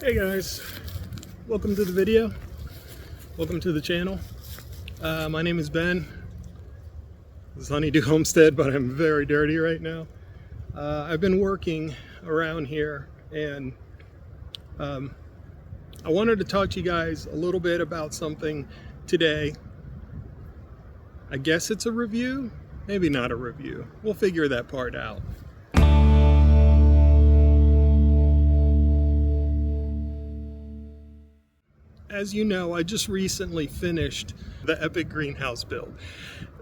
Hey guys, welcome to the video. Welcome to the channel. My name is Ben. This is Honeydew Homestead, but I'm very dirty right now. I've been working around here, and I wanted to talk to you guys a little bit about something today. I guess it's a review, maybe not a review. We'll figure that part out. As you know, I just recently finished the Epic greenhouse build.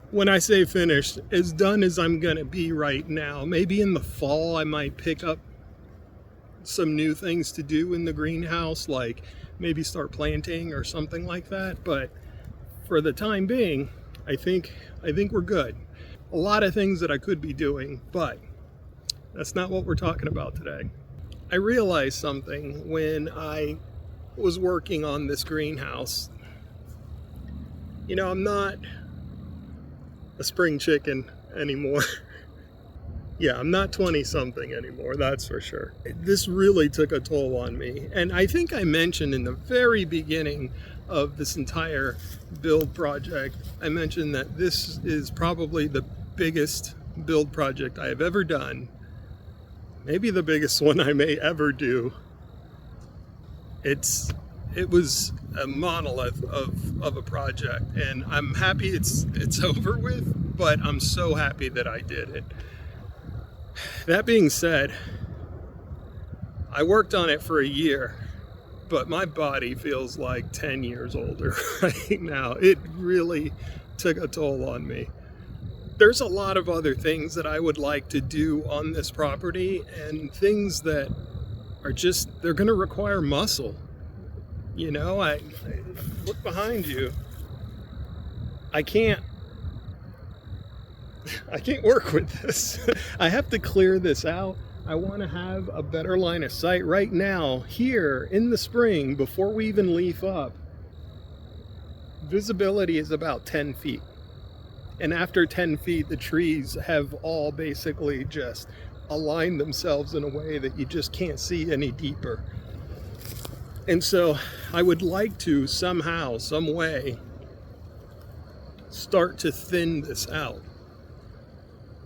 When I say finished, as done as I'm gonna be right now. Maybe in the fall I might pick up some new things to do in the greenhouse, like maybe start planting or something like that. But for the time being, I think we're good. A lot of things that I could be doing, but that's not what we're talking about today. I realized something when I was working on this greenhouse. You know, I'm not a spring chicken anymore. Yeah, I'm not 20 something anymore, that's for sure. This really took a toll on me. And I think I mentioned in the very beginning of this entire build project, I mentioned that this is probably the biggest build project I have ever done. Maybe the biggest one I may ever do. It was a monolith of a project, and I'm happy it's over with, but I'm so happy that I did it. That being said, I worked on it for a year, but my body feels like 10 years older right now. It really took a toll on me. There's a lot of other things that I would like to do on this property, and things that are just, they're gonna require muscle. You know, I look behind you. I can't work with this. I have to clear this out. I want to have a better line of sight right now, here in the spring, before we even leaf up. Visibility is about 10 feet. And after 10 feet, the trees have all basically just aligned themselves in a way that you just can't see any deeper. And so I would like to somehow, some way, start to thin this out.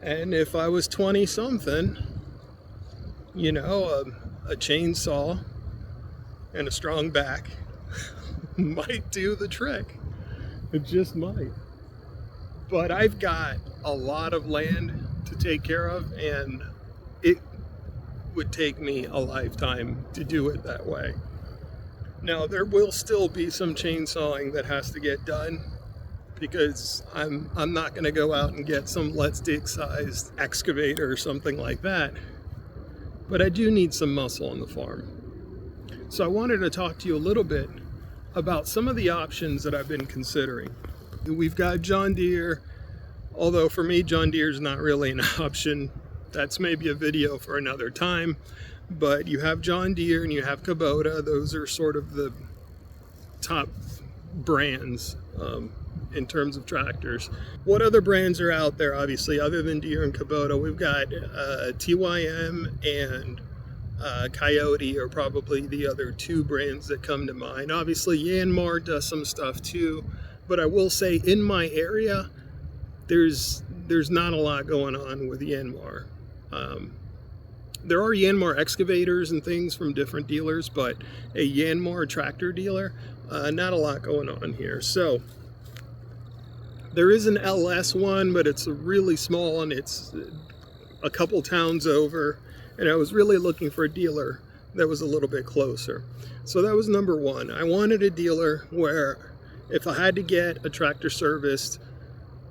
And if I was 20 something, you know, a chainsaw and a strong back might do the trick. It just might. But I've got a lot of land to take care of, and it would take me a lifetime to do it that way. Now, there will still be some chainsawing that has to get done, because I'm not going to go out and get some Let's Dig sized excavator or something like that. But I do need some muscle on the farm. So I wanted to talk to you a little bit about some of the options that I've been considering. We've got John Deere, although for me John Deere is not really an option. That's maybe a video for another time. But you have John Deere and you have Kubota. Those are sort of the top brands in terms of tractors. What other brands are out there, obviously, other than Deere and Kubota? We've got TYM and Coyote are probably the other two brands that come to mind. Obviously, Yanmar does some stuff too. But I will say, in my area, there's not a lot going on with Yanmar. There are Yanmar excavators and things from different dealers, but a Yanmar tractor dealer, not a lot going on here. So there is an LS one, but it's a really small one. It's a couple towns over, and I was really looking for a dealer that was a little bit closer. So that was number one. I wanted a dealer where if I had to get a tractor serviced,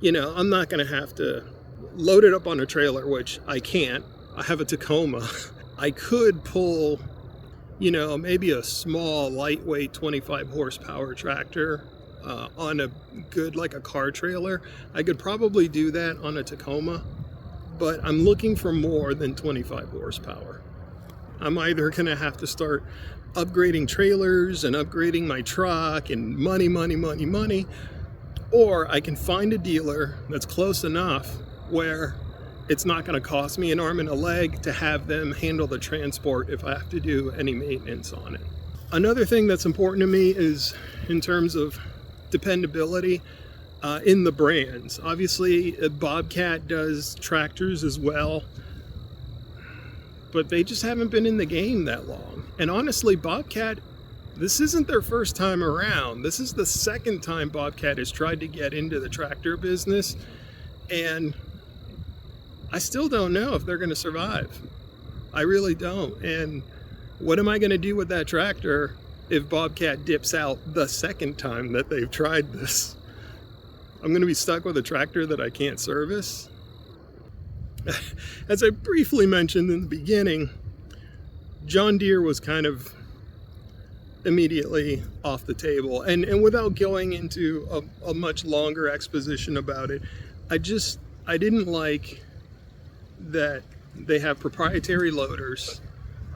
you know, I'm not going to have to load it up on a trailer, which I can't. I have a Tacoma. I could pull, you know, maybe a small, lightweight 25 horsepower tractor on a good, like a car trailer. I could probably do that on a Tacoma, but I'm looking for more than 25 horsepower. I'm either going to have to start upgrading trailers and upgrading my truck and money, or I can find a dealer that's close enough where it's not going to cost me an arm and a leg to have them handle the transport if I have to do any maintenance on it. Another thing that's important to me is in terms of dependability in the brands. Obviously, Bobcat does tractors as well, but they just haven't been in the game that long. And honestly, Bobcat, this isn't their first time around. This is the second time Bobcat has tried to get into the tractor business, and I still don't know if they're going to survive. I really don't. And what am I going to do with that tractor if Bobcat dips out the second time that they've tried this? I'm going to be stuck with a tractor that I can't service. As I briefly mentioned in the beginning, John Deere was kind of immediately off the table. And without going into a much longer exposition about it, I didn't like that they have proprietary loaders.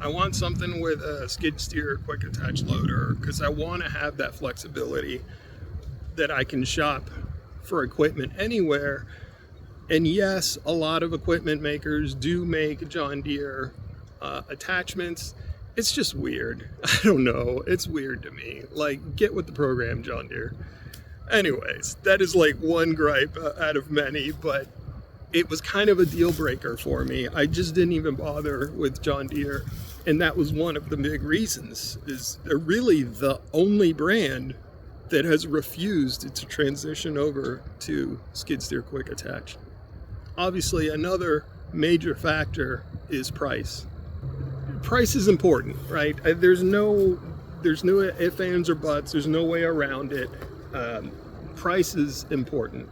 I want something with a skid steer quick attach loader because I want to have that flexibility that I can shop for equipment anywhere. And yes, a lot of equipment makers do make John Deere attachments. It's just weird. I don't know. It's weird to me. Like, get with the program, John Deere. Anyways, that is like one gripe out of many, but it was kind of a deal breaker for me. I just didn't even bother with John Deere. And that was one of the big reasons, is they're really the only brand that has refused to transition over to skid steer quick attach. Obviously, another major factor is price. Price is important, right? There's no ifs, ands, or buts. There's no way around it. Price is important.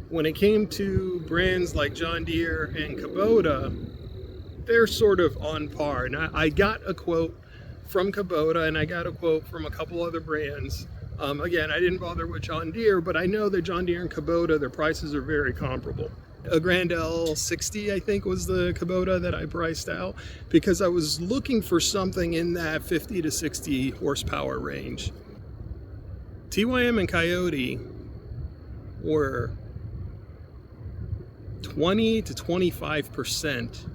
When it came to brands like John Deere and Kubota, they're sort of on par. And I got a quote from Kubota, and I got a quote from a couple other brands. Again, I didn't bother with John Deere, but I know that John Deere and Kubota, their prices are very comparable. A Grand L60, I think, was the Kubota that I priced out because I was looking for something in that 50 to 60 horsepower range. TYM and Coyote were 20 to 25%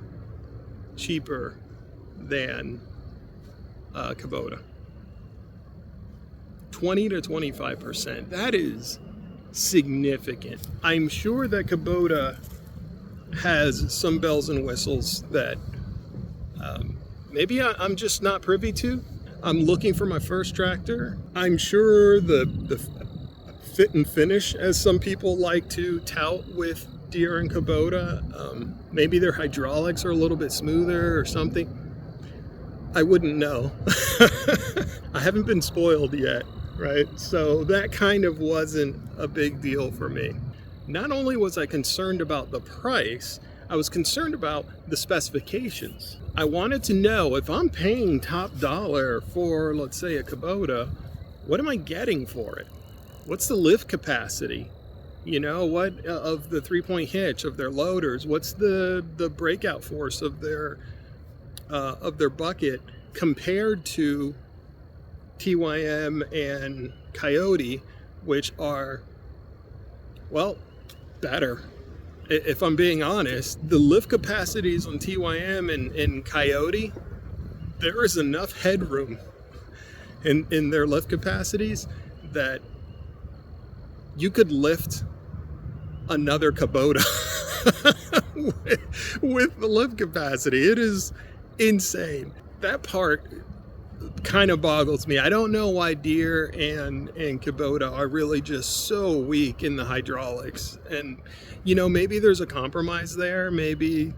cheaper than Kubota. 20 to 25%. That is significant. I'm sure that Kubota has some bells and whistles that maybe I'm just not privy to. I'm looking for my first tractor. I'm sure the fit and finish, as some people like to tout with Deere and Kubota, maybe their hydraulics are a little bit smoother or something. I wouldn't know. I haven't been spoiled yet. Right? So that kind of wasn't a big deal for me. Not only was I concerned about the price, I was concerned about the specifications. I wanted to know, if I'm paying top dollar for, let's say, a Kubota, what am I getting for it? What's the lift capacity? You know, what of the 3-point hitch of their loaders? What's the breakout force of their bucket compared to TYM and Coyote, which are, well, better. If I'm being honest, the lift capacities on TYM and Coyote, there is enough headroom in their lift capacities that you could lift another Kubota with the lift capacity. It is insane. That part kind of boggles me. I don't know why Deere and Kubota are really just so weak in the hydraulics. And, you know, maybe there's a compromise there. Maybe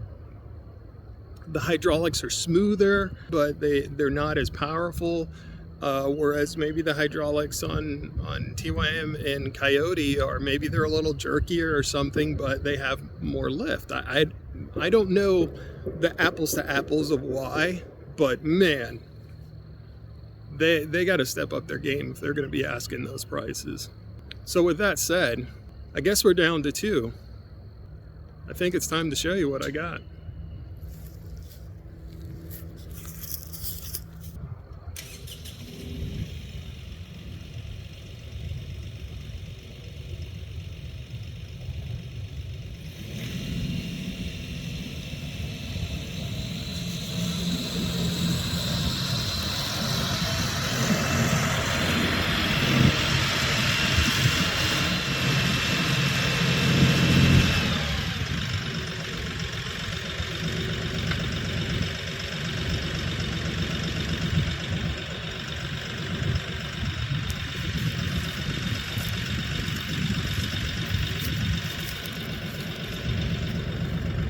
the hydraulics are smoother, but they're not as powerful. Whereas maybe the hydraulics on TYM and Coyote, or maybe they're a little jerkier or something, but they have more lift. I don't know the apples to apples of why, but man, they got to step up their game if they're going to be asking those prices. So with that said, I guess we're down to 2. I think it's time to show you what I got.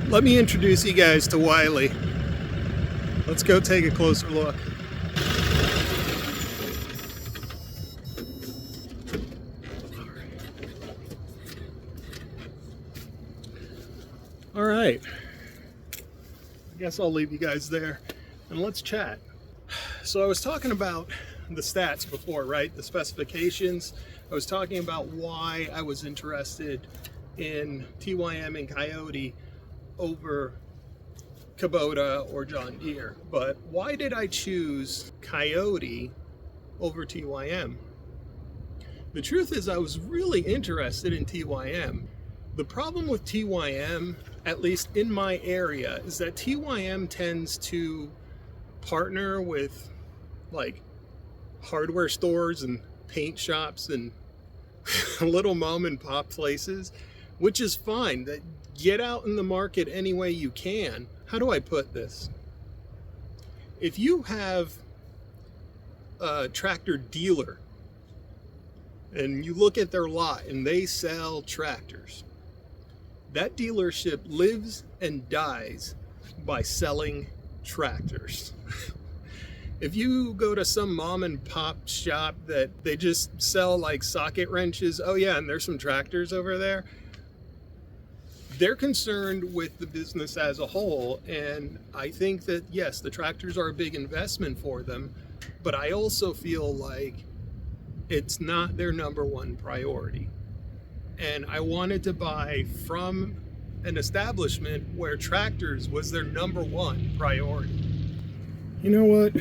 Let me introduce you guys to Wiley. Let's go take a closer look. All right, I guess I'll leave you guys there and let's chat. So I was talking about the stats before, right? The specifications. I was talking about why I was interested in TYM and Coyote over Kubota or John Deere. But why did I choose Coyote over TYM? The truth is I was really interested in TYM. The problem with TYM, at least in my area, is that TYM tends to partner with like hardware stores and paint shops and little mom and pop places, which is fine. That get out in the market any way you can. How do I put this? If you have a tractor dealer and you look at their lot and they sell tractors, that dealership lives and dies by selling tractors. If you go to some mom and pop shop that they just sell like socket wrenches, oh yeah, and there's some tractors over there, they're concerned with the business as a whole. And I think that yes, the tractors are a big investment for them, but I also feel like it's not their number one priority. And I wanted to buy from an establishment where tractors was their number one priority. You know what?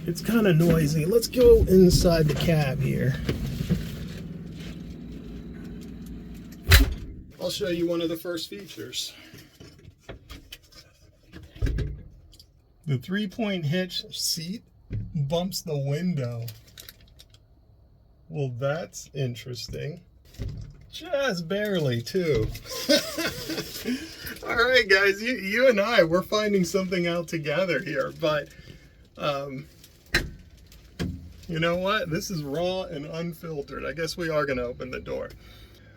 It's kind of noisy. Let's go inside the cab here. I'll show you one of the first features. The 3-point hitch seat bumps the window. Well, that's interesting. Just barely, too. All right, guys, you and I, we're finding something out together here, but you know what? This is raw and unfiltered. I guess we are going to open the door.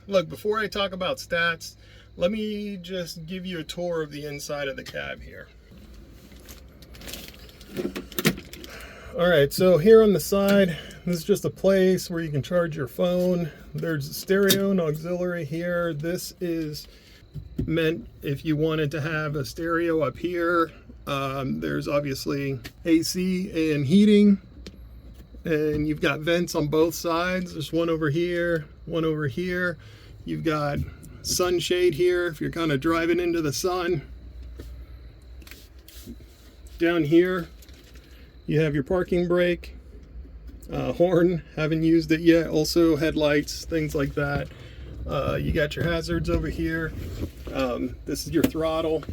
Look, before I talk about stats, let me just give you a tour of the inside of the cab here. All right, so here on the side, this is just a place where you can charge your phone. There's a stereo and auxiliary here. This is meant if you wanted to have a stereo up here. There's obviously AC and heating, and you've got vents on both sides. There's one over here, one over here. You've got sunshade here if you're kind of driving into the sun. Down here, you have your parking brake, horn, haven't used it yet. Also headlights, things like that. You got your hazards over here. This is your throttle.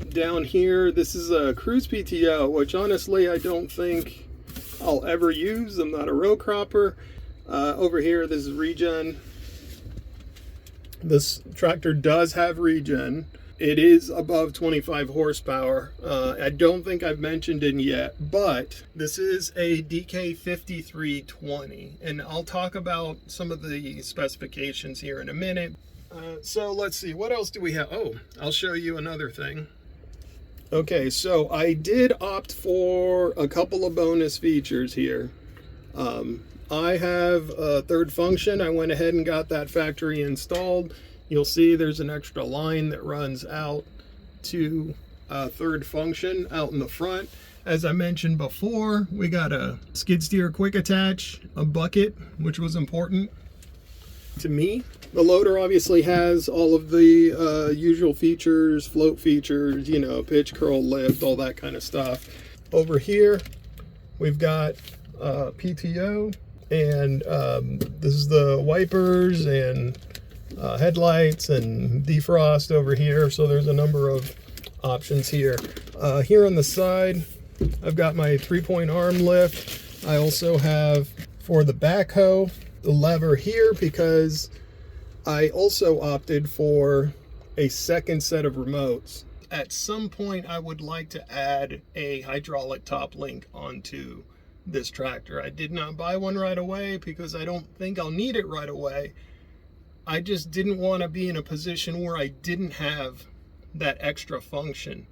Down here, this is a cruise PTO, which honestly I don't think I'll ever use. I'm not a row cropper. Over here, this is regen. This tractor does have regen. It is above 25 horsepower. I don't think I've mentioned it yet, but this is a DK5320, and I'll talk about some of the specifications here in a minute. So let's see, what else do we have? Oh, I'll show you another thing. Okay, so I did opt for a couple of bonus features here. I have a third function. I went ahead and got that factory installed. You'll see there's an extra line that runs out to third function out in the front. As I mentioned before, we got a skid steer quick attach, a bucket, which was important to me. The loader obviously has all of the usual features, float features, you know, pitch, curl, lift, all that kind of stuff. Over here, we've got PTO, and this is the wipers and headlights and defrost over here. So there's a number of options here. Here on the side, I've got my 3-point arm lift. I also have, for the backhoe, the lever here because I also opted for a second set of remotes. At some point, I would like to add a hydraulic top link onto this tractor. I did not buy one right away because I don't think I'll need it right away. I just didn't want to be in a position where I didn't have that extra function.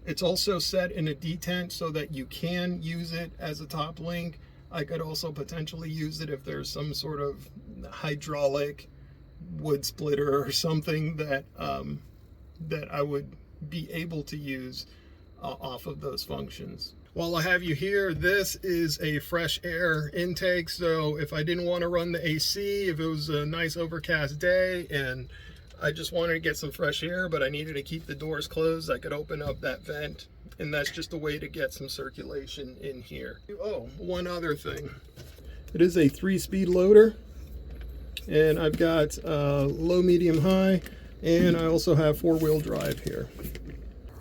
It's also set in a detent so that you can use it as a top link. I could also potentially use it if there's some sort of hydraulic wood splitter or something that that I would be able to use off of those functions. While I have you here, this is a fresh air intake, so if I didn't want to run the AC, if it was a nice overcast day and I just wanted to get some fresh air, but I needed to keep the doors closed, I could open up that vent, and that's just a way to get some circulation in here. Oh, one other thing. It is a 3-speed loader, and I've got low, medium, high, and I also have 4-wheel drive here.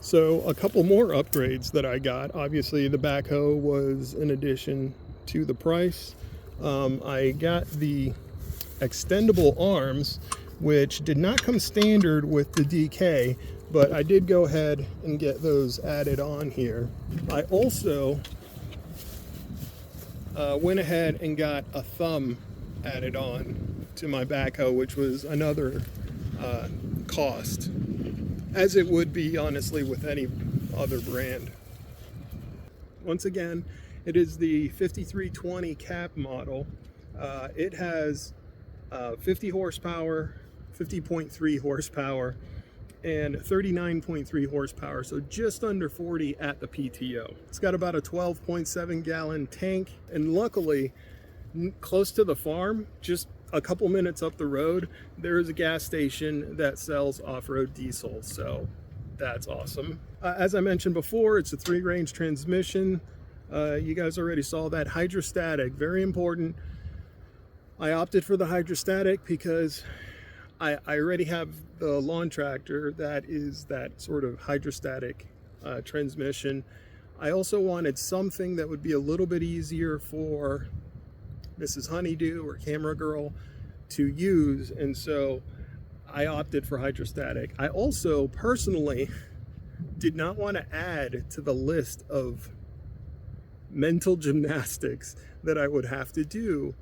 So a couple more upgrades that I got. Obviously the backhoe was an addition to the price. I got the extendable arms, which did not come standard with the DK, but I did go ahead and get those added on here. I also went ahead and got a thumb added on to my backhoe, which was another cost, as it would be honestly with any other brand. Once again, it is the 5320 cap model. It has 50 horsepower, 50.3 horsepower, and 39.3 horsepower, so just under 40 at the PTO. It's got about a 12.7 gallon tank, and luckily, close to the farm, just a couple minutes up the road, there is a gas station that sells off-road diesel, so that's awesome. As I mentioned before, it's a 3-range transmission. You guys already saw that. Hydrostatic, very important. I opted for the hydrostatic because I already have the lawn tractor that is that sort of hydrostatic transmission. I also wanted something that would be a little bit easier for Mrs. Honeydew or Camera Girl to use, and so I opted for hydrostatic. I also personally did not want to add to the list of mental gymnastics that I would have to do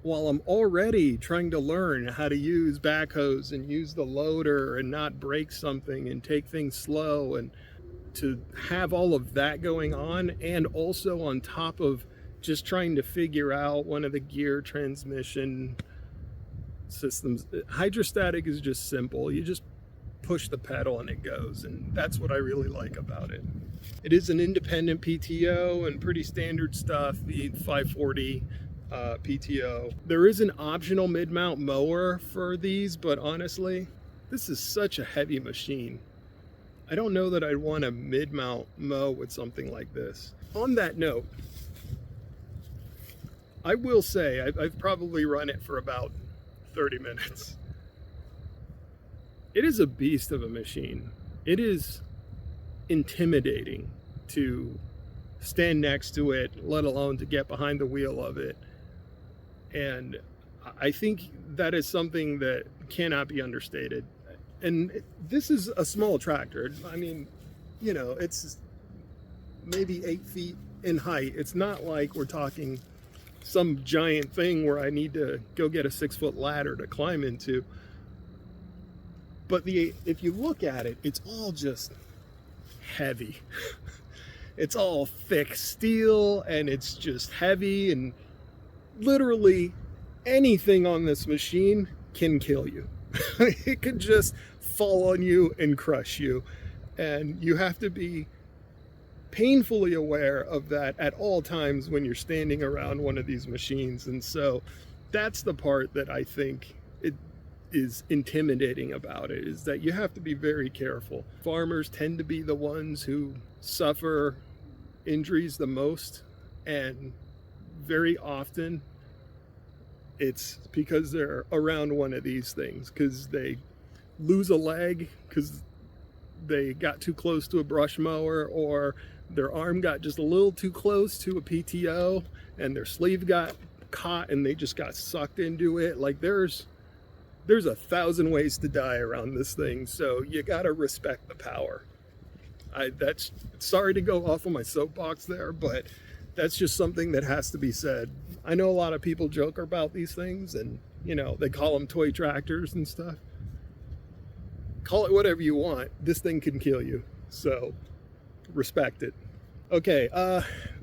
while I'm already trying to learn how to use backhoes and use the loader and not break something and take things slow, and to have all of that going on, and also on top of just trying to figure out one of the gear transmission systems. Hydrostatic is just simple. You just push the pedal and it goes, and that's what I really like about it. It is an independent PTO and pretty standard stuff, the 540 PTO. There is an optional mid-mount mower for these, but honestly, this is such a heavy machine. I don't know that I'd want to mid-mount mow with something like this. On that note, I will say I've probably run it for about 30 minutes. It is a beast of a machine. It is intimidating to stand next to it, let alone to get behind the wheel of it. And I think that is something that cannot be understated. And this is a small tractor. I mean, you know, it's maybe 8 feet in height. It's not like we're talking some giant thing where I need to go get a 6-foot ladder to climb into. But if you look at it, it's all just heavy. It's all thick steel, and it's just heavy, and literally anything on this machine can kill you. It could just fall on you and crush you, and you have to be painfully aware of that at all times when you're standing around one of these machines. And so that's the part that I think it is intimidating about it, is that you have to be very careful. Farmers tend to be the ones who suffer injuries the most, and very often it's because they're around one of these things, because they lose a leg because they got too close to a brush mower, or their arm got just a little too close to a PTO and their sleeve got caught and they just got sucked into it. Like there's 1,000 ways to die around this thing, so you gotta respect the power. That's sorry to go off on my soapbox there, but that's just something that has to be said. I know a lot of people joke about these things, and you know, they call them toy tractors and stuff. call it whatever you want. This thing can kill you. So respect it. Okay,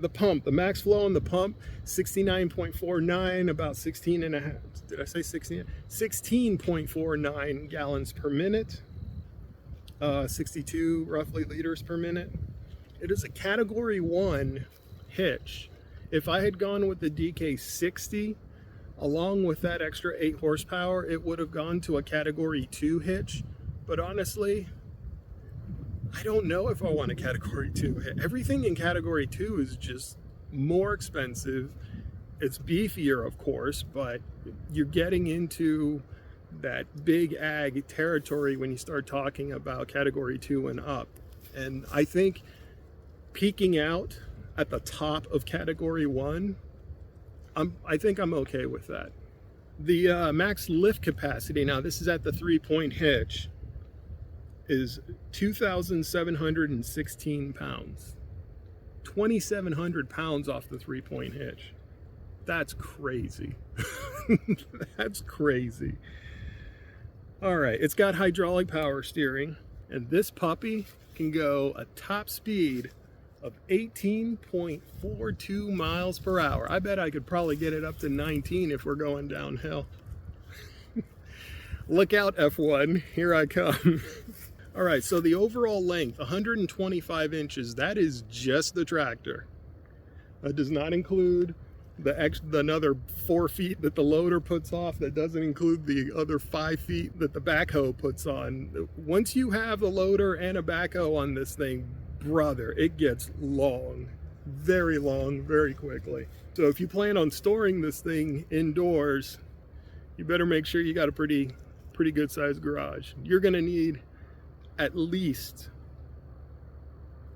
the pump, the max flow on the pump, 69.49, about 16 and a half, did I say 16? 16.49 gallons per minute, 62 roughly liters per minute. It is a category 1 hitch. If I had gone with the DK60, along with that extra 8 horsepower, it would have gone to a category 2 hitch. But honestly, I don't know if I want a category 2. Everything in category 2 is just more expensive. It's beefier, of course, but you're getting into that big ag territory when you start talking about category 2 and up. And I think peaking out at the top of category 1, I think I'm okay with that. The max lift capacity, now this is at the 3-point hitch, is 2,716 pounds. 2,700 pounds off the 3-point hitch. That's crazy. That's crazy. All right, it's got hydraulic power steering, and this puppy can go a top speed of 18.42 miles per hour. I bet I could probably get it up to 19 if we're going downhill. Look out, F1, here I come. All right, so the overall length, 125 inches, that is just the tractor. That does not include another 4 feet that the loader puts off. That doesn't include the other 5 feet that the backhoe puts on. Once you have a loader and a backhoe on this thing, brother, it gets long, very quickly. So if you plan on storing this thing indoors, you better make sure you got a pretty good sized garage. You're gonna need at least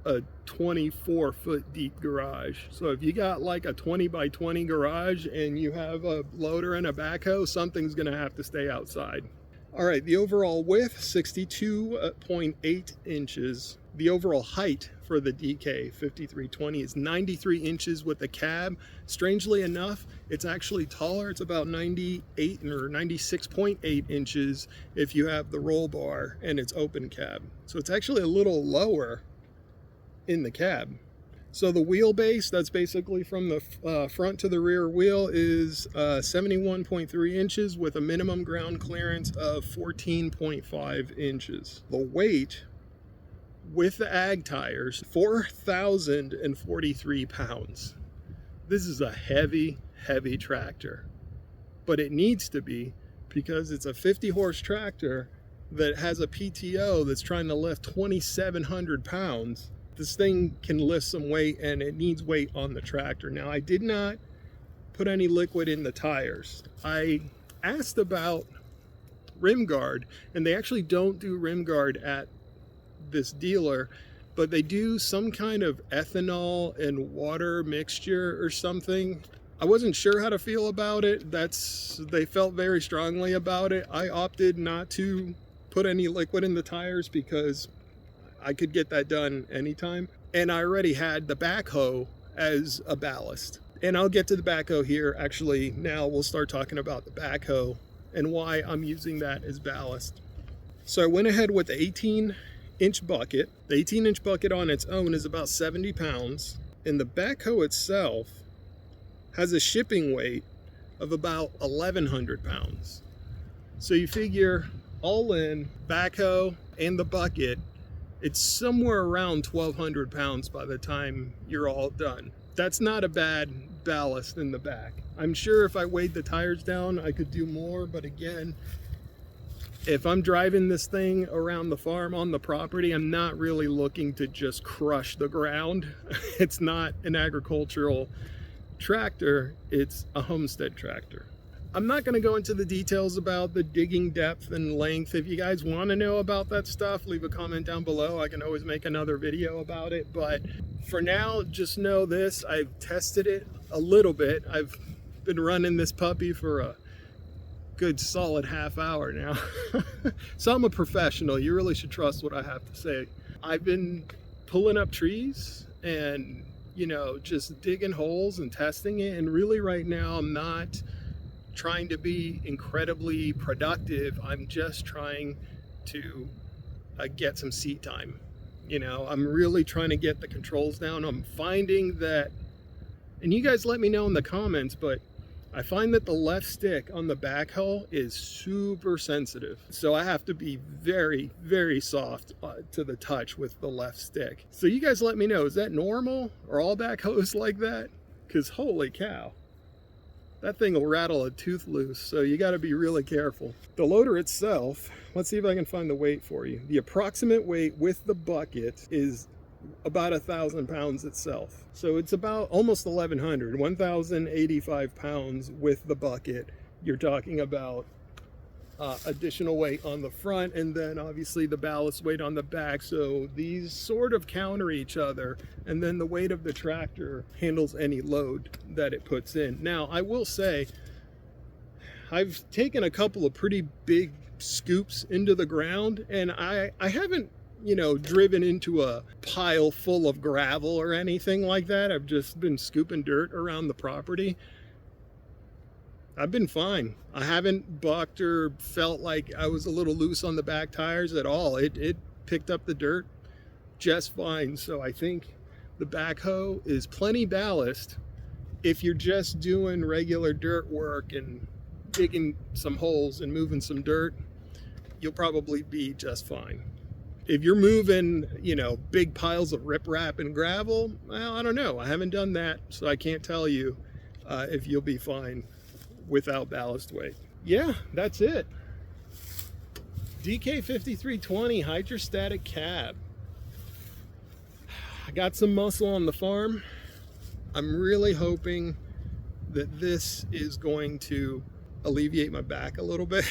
a 24-foot deep garage. So if you got like a 20 by 20 garage and you have a loader and a backhoe, something's gonna have to stay outside. All right, the overall width, 62.8 inches. The overall height for the DK 5320 is 93 inches with the cab. Strangely enough, it's actually taller. It's about 98 or 96.8 inches if you have the roll bar and it's open cab. So it's actually a little lower in the cab. So the wheelbase, that's basically from the front to the rear wheel, is 71.3 inches with a minimum ground clearance of 14.5 inches. The weight with the ag tires, 4,043 pounds. This is a heavy tractor, but it needs to be because it's a 50 horse tractor that has a PTO that's trying to lift 2,700 pounds. This thing can lift some weight and it needs weight on the tractor. Now, I did not put any liquid in the tires. I asked about rim guard, and they actually don't do rim guard at this dealer, but they do some kind of ethanol and water mixture or something. I wasn't sure how to feel about it. They felt very strongly about it. I opted not to put any liquid in the tires because I could get that done anytime. And I already had the backhoe as a ballast. And I'll get to the backhoe here. Actually, now we'll start talking about the backhoe and why I'm using that as ballast. So I went ahead with the 18-inch bucket. The 18-inch bucket on its own is about 70 pounds. And the backhoe itself has a shipping weight of about 1,100 pounds. So you figure all in, backhoe and the bucket, it's somewhere around 1,200 pounds by the time you're all done. That's not a bad ballast in the back. I'm sure if I weighed the tires down, I could do more, but again, if I'm driving this thing around the farm on the property, I'm not really looking to just crush the ground. It's not an agricultural tractor, it's a homestead tractor. I'm not going to go into the details about the digging depth and length. If you guys want to know about that stuff, leave a comment down below. I can always make another video about it. But for now, just know this. I've tested it a little bit. I've been running this puppy for a good solid half hour now. So I'm a professional. You really should trust what I have to say. I've been pulling up trees and, you know, just digging holes and testing it. And really right now, I'm not trying to be incredibly productive. I'm just trying to get some seat time. You know, I'm really trying to get the controls down. I'm finding that, and you guys let me know in the comments, but I find that the left stick on the backhoe is super sensitive. So I have to be very, very soft to the touch with the left stick. So you guys let me know, is that normal? Are all backhoes like that? Because holy cow, that thing will rattle a tooth loose. So you got to be really careful. The loader itself, let's see if I can find the weight for you. The approximate weight with the bucket is about 1,000 pounds itself. So it's about almost 1,085 pounds with the bucket. You're talking about additional weight on the front, and then obviously the ballast weight on the back. So these sort of counter each other, and then the weight of the tractor handles any load that it puts in. Now, I will say, I've taken a couple of pretty big scoops into the ground, and I haven't, you know, driven into a pile full of gravel or anything like that. I've just been scooping dirt around the property. I've been fine. I haven't bucked or felt like I was a little loose on the back tires at all. It picked up the dirt just fine. So I think the backhoe is plenty ballast. If you're just doing regular dirt work and digging some holes and moving some dirt, you'll probably be just fine. If you're moving, you know, big piles of riprap and gravel, well, I don't know. I haven't done that, so I can't tell you if you'll be fine without ballast weight. Yeah, that's it. DK5320 hydrostatic cab. I got some muscle on the farm. I'm really hoping that this is going to alleviate my back a little bit.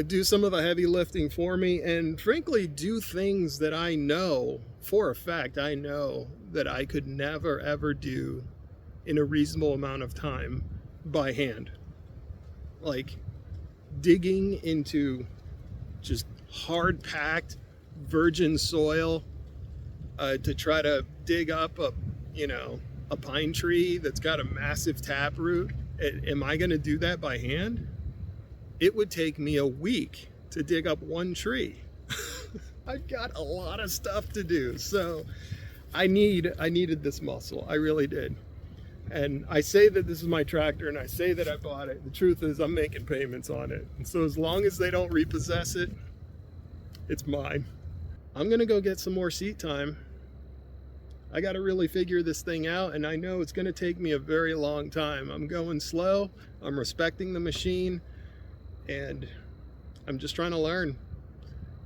Do some of the heavy lifting for me, and frankly do things that I know for a fact I know that I could never ever do in a reasonable amount of time by hand. Like digging into just hard packed virgin soil to try to dig up a pine tree that's got a massive taproot. Am I going to do that by hand? It would take me a week to dig up one tree. I've got a lot of stuff to do, so I needed this muscle. I really did. And I say that this is my tractor, and I say that I bought it. The truth is I'm making payments on it. And so as long as they don't repossess it, it's mine. I'm gonna go get some more seat time. I gotta really figure this thing out, and I know it's gonna take me a very long time. I'm going slow, I'm respecting the machine, and I'm just trying to learn.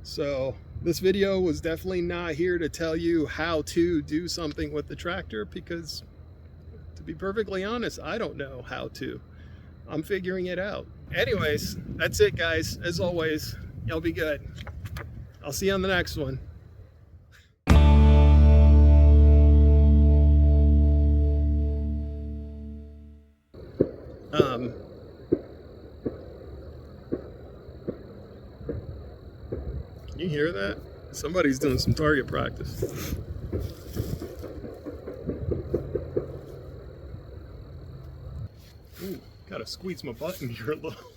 So this video was definitely not here to tell you how to do something with the tractor, because to be perfectly honest, I don't know how to. I'm figuring it out. Anyways, that's it, guys. As always, y'all be good. I'll see you on the next one. Can you hear that? Somebody's doing some target practice. Ooh, gotta squeeze my button here a little.